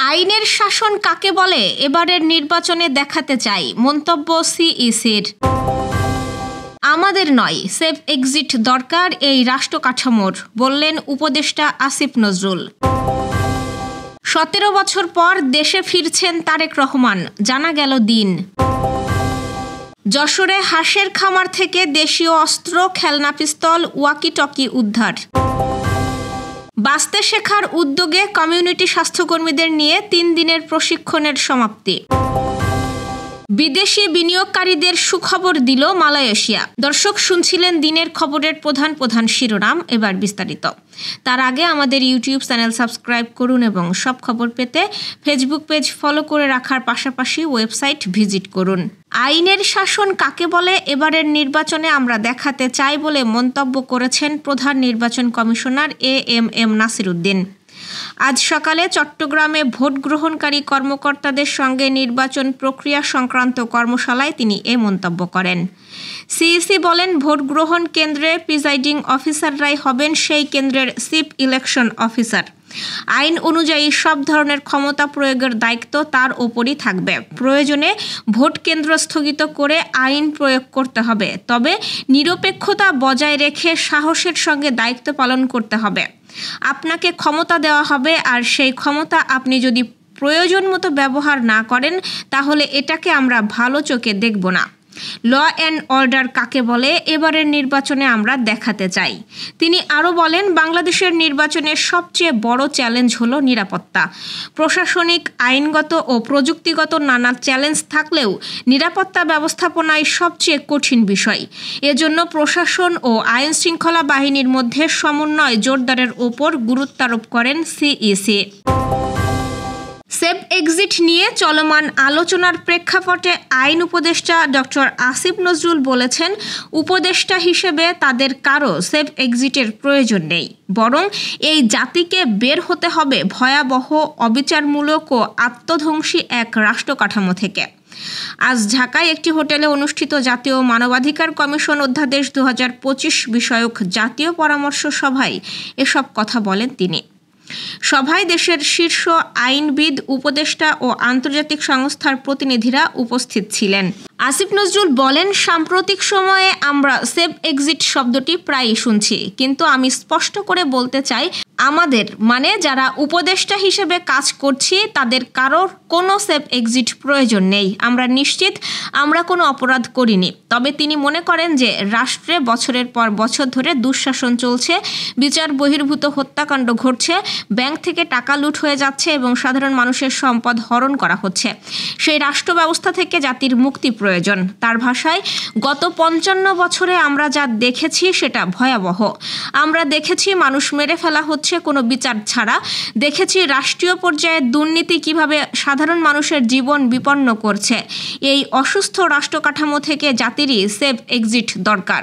আইনের শাসন কাকে বলে এবারের নির্বাচনে দেখাতে চাই, মন্তব্য সিইসির। আমাদের নয়, সেফ এক্সিট দরকার এই রাষ্ট্র কাঠামোর, বললেন উপদেষ্টা আসিফ নজরুল। 17 বছর পর দেশে ফিরছেন তারেক রহমান, জানা গেল দিন। যশোরে হাঁসের খামার থেকে দেশীয় অস্ত্র, খেলনা পিস্তল, ওয়াকি টকি উদ্ধার। বাঁচতে শেখার উদ্যোগে কমিউনিটি স্বাস্থ্যকর্মীদের নিয়ে 3 দিনের প্রশিক্ষণের সমাপ্তি। বিদেশি বিনিয়োগকারীদের সুখবর দিল মালয়েশিয়া। দর্শক, শুনছিলেন দিনের খবরের প্রধান প্রধান শিরোনাম, এবার বিস্তারিত। তার আগে আমাদের ইউটিউব চ্যানেল সাবস্ক্রাইব করুন এবং সব খবর পেতে ফেসবুক পেজ ফলো করে রাখার পাশাপাশি ওয়েবসাইট ভিজিট করুন। আইনের শাসন কাকে বলে এবারের নির্বাচনে আমরা দেখাতে চাই বলে মন্তব্য করেছেন প্রধান নির্বাচন কমিশনার এএমএম নাসির উদ্দিন। আজ সকালে চট্টগ্রামে ভোট গ্রহণকারী কর্মকর্তাদের সঙ্গে নির্বাচন প্রক্রিয়া সংক্রান্ত কর্মশালায় তিনি এ মন্তব্য করেন। সিইসি বলেন, ভোট গ্রহণ কেন্দ্রে প্রিজাইডিং অফিসাররাই হবেন সেই কেন্দ্রের চিফ ইলেকশন অফিসার। আইন অনুযায়ী সব ধরনের ক্ষমতা প্রয়োগের দায়িত্ব তার ওপরই থাকবে। প্রয়োজনে ভোট কেন্দ্র স্থগিত করে আইন প্রয়োগ করতে হবে, তবে নিরপেক্ষতা বজায় রেখে সাহসের সঙ্গে দায়িত্ব পালন করতে হবে। আপনাকে ক্ষমতা দেওয়া হবে, আর সেই ক্ষমতা আপনি যদি প্রয়োজন মতো ব্যবহার না করেন তাহলে এটাকে আমরা ভালো চোখে দেখব না। ল অ্যান্ড অর্ডার কাকে বলে এবারের নির্বাচনে আমরা দেখাতে চাই। তিনি আরও বলেন, বাংলাদেশের নির্বাচনের সবচেয়ে বড় চ্যালেঞ্জ হলো নিরাপত্তা। প্রশাসনিক, আইনগত ও প্রযুক্তিগত নানা চ্যালেঞ্জ থাকলেও নিরাপত্তা ব্যবস্থাপনাই সবচেয়ে কঠিন বিষয়। এজন্য প্রশাসন ও আইন শৃঙ্খলা বাহিনীর মধ্যে সমন্বয় জোরদারের ওপর গুরুত্বারোপ করেন সিইসি। সেফ এক্সিট নিয়ে চলমান আলোচনার প্রেক্ষাপটে আইন উপদেষ্টা ডক্টর আসিফ নজরুল বলেছেন, উপদেষ্টা হিসেবে তাদের কারো সেফ এক্সিটের প্রয়োজন নেই, বরং এই জাতিকে বের হতে হবে ভয়াবহ, অবিচারমূলক ও আত্মধ্বংসী এক রাষ্ট্র কাঠামো থেকে। আজ ঢাকায় একটি হোটেলে অনুষ্ঠিত জাতীয় মানবাধিকার কমিশন অধ্যাদেশ 2025 বিষয়ক জাতীয় পরামর্শ সভায় এসব কথা বলেন তিনি। সভায় দেশের শীর্ষ আইনবিদ, উপদেষ্টা ও আন্তর্জাতিক সংস্থার প্রতিনিধিরা উপস্থিত ছিলেন। আসিফ নজরুল বলেন, সাম্প্রতিক সময়ে আমরা সেফ এক্সিট শব্দটি প্রায়ই শুনছি, কিন্তু আমি স্পষ্ট করে বলতে চাই, আমাদের মানে যারা উপদেষ্টা হিসেবে কাজ করছি তাদের কারোর কোনো সেফ এক্সিট প্রয়োজন নেই। আমরা নিশ্চিত আমরা কোনো অপরাধ করিনি। তবে তিনি মনে করেন যে রাষ্ট্রে বছরের পর বছর ধরে দুঃশাসন চলছে, বিচার বহির্ভূত হত্যাকাণ্ড ঘটছে, ব্যাংক থেকে টাকা লুট হয়ে যাচ্ছে এবং সাধারণ মানুষের সম্পদ হরণ করা হচ্ছে। সেই রাষ্ট্র ব্যবস্থা থেকে জাতির মুক্তি প্রয়োজন। তার ভাষায়, গত 55 বছরে আমরা যা দেখেছি সেটা ভয়াবহ। আমরা দেখেছি মানুষ মেরে ফেলা হচ্ছে কোনো বিচার ছাড়া, দেখেছি রাষ্ট্রীয় পর্যায়ে দুর্নীতি কিভাবে সাধারণ মানুষের জীবন বিপন্ন করছে। এই অসুস্থ রাষ্ট্র কাঠামো থেকে জাতিরই সেফ এক্সিট দরকার।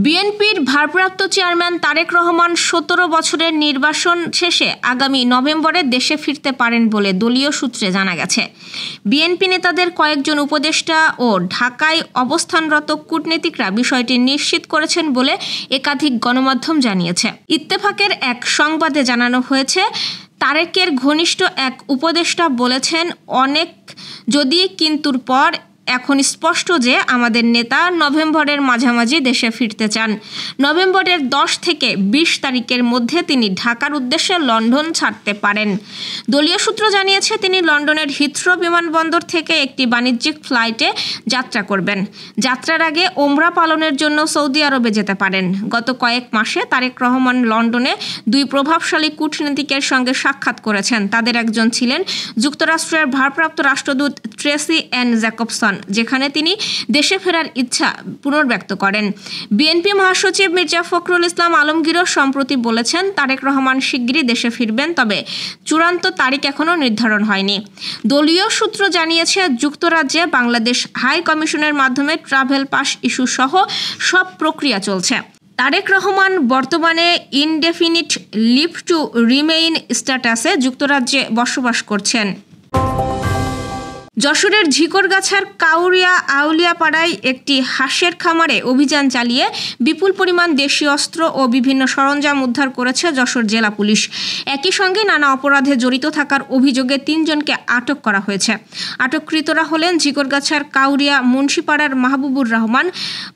বিএনপির ভারপ্রাপ্ত চেয়ারম্যান তারেক রহমান 17 বছরের নির্বাসন শেষে আগামী নভেম্বরে দেশে ফিরতে পারেন বলে দলীয় সূত্রে জানা গেছে। বিএনপি নেতাদের কয়েকজন উপদেষ্টা ও ঢাকায় অবস্থানরত কূটনীতিকরা বিষয়টি নিশ্চিত করেছেন বলে একাধিক গণমাধ্যম জানিয়েছে। ইত্তেফাকের এক সংবাদে জানানো হয়েছে, তারেকের ঘনিষ্ঠ এক উপদেষ্টা বলেছেন, অনেক যদি কিন্তুর পর এখন স্পষ্ট যে আমাদের নেতা নভেম্বরের মাঝামাঝি দেশে ফিরতে চান। নভেম্বরের 10 থেকে 20 তারিখের মধ্যে তিনি ঢাকার উদ্দেশ্যে লন্ডন ছাড়তে পারেন। দলীয় সূত্র জানিয়েছে, তিনি লন্ডনের হিথ্রো বিমানবন্দর থেকে একটি বাণিজ্যিক ফ্লাইটে যাত্রা করবেন। যাত্রার আগে ওমরা পালনের জন্য সৌদি আরবে যেতে পারেন। গত কয়েক মাসে তারেক রহমান লন্ডনে 2 প্রভাবশালী কূটনীতিকের সঙ্গে সাক্ষাৎ করেছেন। তাদের একজন ছিলেন যুক্তরাষ্ট্রের ভারপ্রাপ্ত রাষ্ট্রদূত ট্রেসি এন জ্যাকবসন, যেখানে তিনি দেশে ফেরার ইচ্ছা পুনর্ব্যক্ত করেন। বিএনপি মহাসচিব মির্জা ফখরুল ইসলাম আলমগীরও সম্প্রতি বলেছেন, তারেক রহমান শিগগিরই দেশে ফিরবেন, তবে চূড়ান্ত তারিখ এখনও নির্ধারণ হয়নি। দলীয় সূত্র জানিয়েছে, যুক্তরাজ্যে বাংলাদেশ হাই কমিশনের মাধ্যমে ট্রাভেল পাস ইস্যু সহ সব প্রক্রিয়া চলছে। তারেক রহমান বর্তমানে ইনডেফিনিট লিভ টু রিমেইন স্ট্যাটাসে যুক্তরাজ্যে বসবাস করছেন। যশোরের ঝিকরগাছার কাউরিয়া আউলিয়াপাড়ায় একটি হাঁসের খামারে অভিযান চালিয়ে বিপুল পরিমাণ দেশীয় অস্ত্র ও বিভিন্ন সরঞ্জাম উদ্ধার করেছে যশোর জেলা পুলিশ। একই সঙ্গে নানা অপরাধে জড়িত থাকার অভিযোগে 3 জনকে আটক করা হয়েছে। আটককৃতরা হলেন ঝিকরগাছার কাউরিয়া মুন্সিপাড়ার মাহবুবুর রহমান,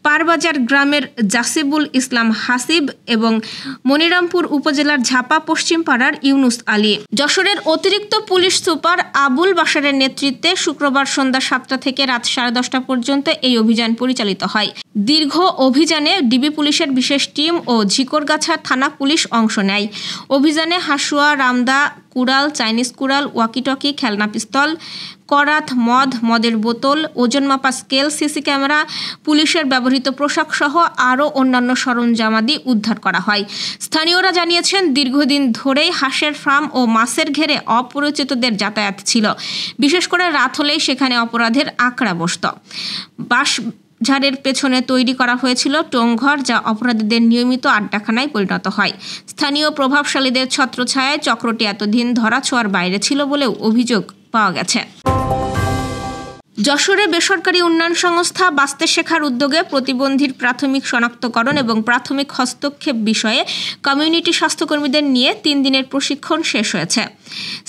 পারবাজার গ্রামের জাসিবুল ইসলাম হাসিব এবং মনিরামপুর উপজেলার ঝাপা পশ্চিম পাড়ার ইউনুস আলী। যশোরের অতিরিক্ত পুলিশ সুপার আবুল বাশারের নেতৃত্বে শুক্রবার সন্ধ্যা 7টা থেকে রাত 10:30 পর্যন্ত এই অভিযান পরিচালিত হয়। দীর্ঘ অভিযানে ডিবি পুলিশের বিশেষ টিম ও ঝিকরগাছা থানা পুলিশ অংশ নেয়। অভিযানে হাসুয়া, রামদা, কুড়াল, চাইনিজ কুড়াল, ওয়াকিটকি, খেলনা পিস্তল, করাত, মদের বোতল, ওজন মাপা স্কেল, সিসি ক্যামেরা, পুলিশের ব্যবহৃত পোশাক সহ আরও অন্যান্য সরঞ্জামাদি উদ্ধার করা হয়। স্থানীয়রা জানিয়েছেন, দীর্ঘদিন ধরেই হাঁসের ফার্ম ও মাছের ঘেরে অপরিচিতদের যাতায়াত ছিল। বিশেষ করে রাত হলেই সেখানে অপরাধের আঁকড়া বসত। ঝাড়ের পেছনে তৈরি করা হয়েছিল টোংঘর, যা অপরাধীদের নিয়মিত আড্ডাখানায় পরিণত হয়। স্থানীয় প্রভাবশালীদের ছত্রছায়ায় চক্রটি এতদিন ধরাছোঁয়ার বাইরে ছিল বলেও অভিযোগ পাওয়া গেছে। যশোরে বেসরকারি উন্নয়ন সংস্থা বাঁচতে শেখার উদ্যোগে প্রতিবন্ধীর প্রাথমিক শনাক্তকরণ এবং প্রাথমিক হস্তক্ষেপ বিষয়ে কমিউনিটি স্বাস্থ্যকর্মীদের নিয়ে 3 দিনের প্রশিক্ষণ শেষ হয়েছে।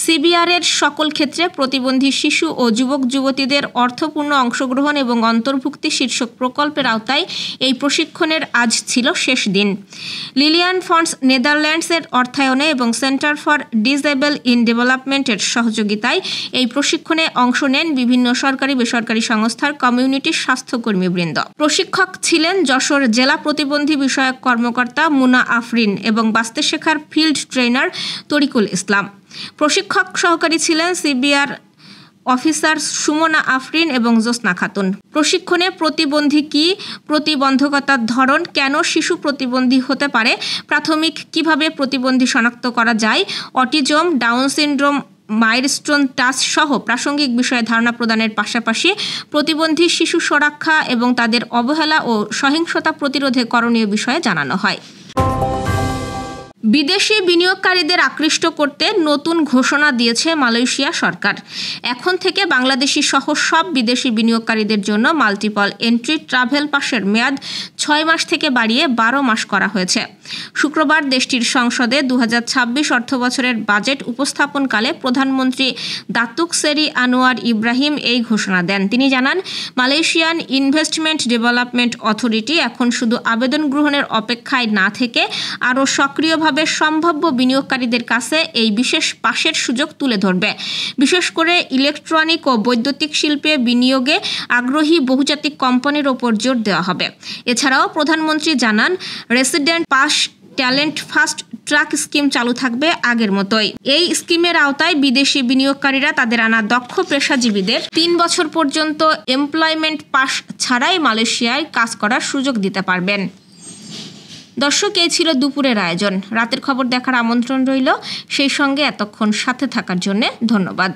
সিবিআরের সকল ক্ষেত্রে প্রতিবন্ধী শিশু ও যুবক যুবতীদের অর্থপূর্ণ অংশগ্রহণ এবং অন্তর্ভুক্তি শীর্ষক প্রকল্পের আওতায় এই প্রশিক্ষণের আজ ছিল শেষ দিন। লিলিয়ান ফান্ডস নেদারল্যান্ডসের অর্থায়নে এবং সেন্টার ফর ডিসেবল ইন ডেভেলপমেন্টের সহযোগিতায় এই প্রশিক্ষণে অংশ নেন বিভিন্ন সরকারি বেসরকারি সংস্থার কমিউনিটি স্বাস্থ্যকর্মীবৃন্দ। প্রশিক্ষক ছিলেন যশোর জেলা প্রতিবন্ধী বিষয়ক কর্মকর্তা মুনা আফরিন এবং বাঁচতে শেখার ফিল্ড ট্রেনার তরিকুল ইসলাম। প্রশিক্ষক সহকারী ছিলেন সিবিআর অফিসার সুমনা আফরিন এবং জোসনা খাতুন। প্রশিক্ষণে প্রতিবন্ধী কি, প্রতিবন্ধকতার ধরন, কেন শিশু প্রতিবন্ধী হতে পারে, প্রাথমিক কিভাবে প্রতিবন্ধী শনাক্ত করা যায়, autism, down syndrome, milestone touch সহ প্রাসঙ্গিক বিষয়ে ধারণা প্রদানের পাশাপাশি প্রতিবন্ধী শিশু সুরক্ষা এবং তাদের অবহেলা ও সহিংসতা প্রতিরোধে করণীয় বিষয়ে জানানো হয়। বিদেশি বিনিয়োগকারীদের আকৃষ্ট করতে নতুন ঘোষণা দিয়েছে মালয়েশিয়া সরকার। এখন থেকে বাংলাদেশি সহ সব বিদেশি বিনিয়োগকারীদের জন্য মাল্টিপল এন্ট্রি ট্রাভেল পাসের মেয়াদ 6 মাস থেকে বাড়িয়ে 12 মাস করা হয়েছে। শুক্রবার দেশটির সংসদে 2026 অর্থবছরের বাজেট উপস্থাপনকালে প্রধানমন্ত্রী দাতুক সেরি আনোয়ার ইব্রাহিম এই ঘোষণা দেন। তিনি জানান, মালয়েশিয়ান ইনভেস্টমেন্ট ডেভেলপমেন্ট অথরিটি এখন শুধু আবেদন গ্রহণের অপেক্ষায় না থেকে আরও সক্রিয়ভাবে সম্ভাব্য বিনিয়োগকারীদের কাছে এই বিশেষ পাসের সুযোগ তুলে ধরবে। বিশেষ করে ইলেকট্রনিক ও বৈদ্যুতিক শিল্পে বিনিয়োগে আগ্রহী বহুজাতিক কোম্পানির ওপর জোর দেওয়া হবে। এছাড়াও প্রধানমন্ত্রী জানান, resident pass talent fast track scheme চালু থাকবে আগের মতোই। এই স্কিমের আওতায় বিদেশি বিনিয়োগকারীরা তাদের আনা দক্ষ পেশাজীবীদের 3 বছর পর্যন্ত এমপ্লয়মেন্ট পাস ছাড়াই মালয়েশিয়ায় কাজ করার সুযোগ দিতে পারবেন। দর্শক, এই ছিল দুপুরের আয়োজন। রাতের খবর দেখার আমন্ত্রণ রইল। সেই সঙ্গে এতক্ষণ সাথে থাকার জন্য ধন্যবাদ।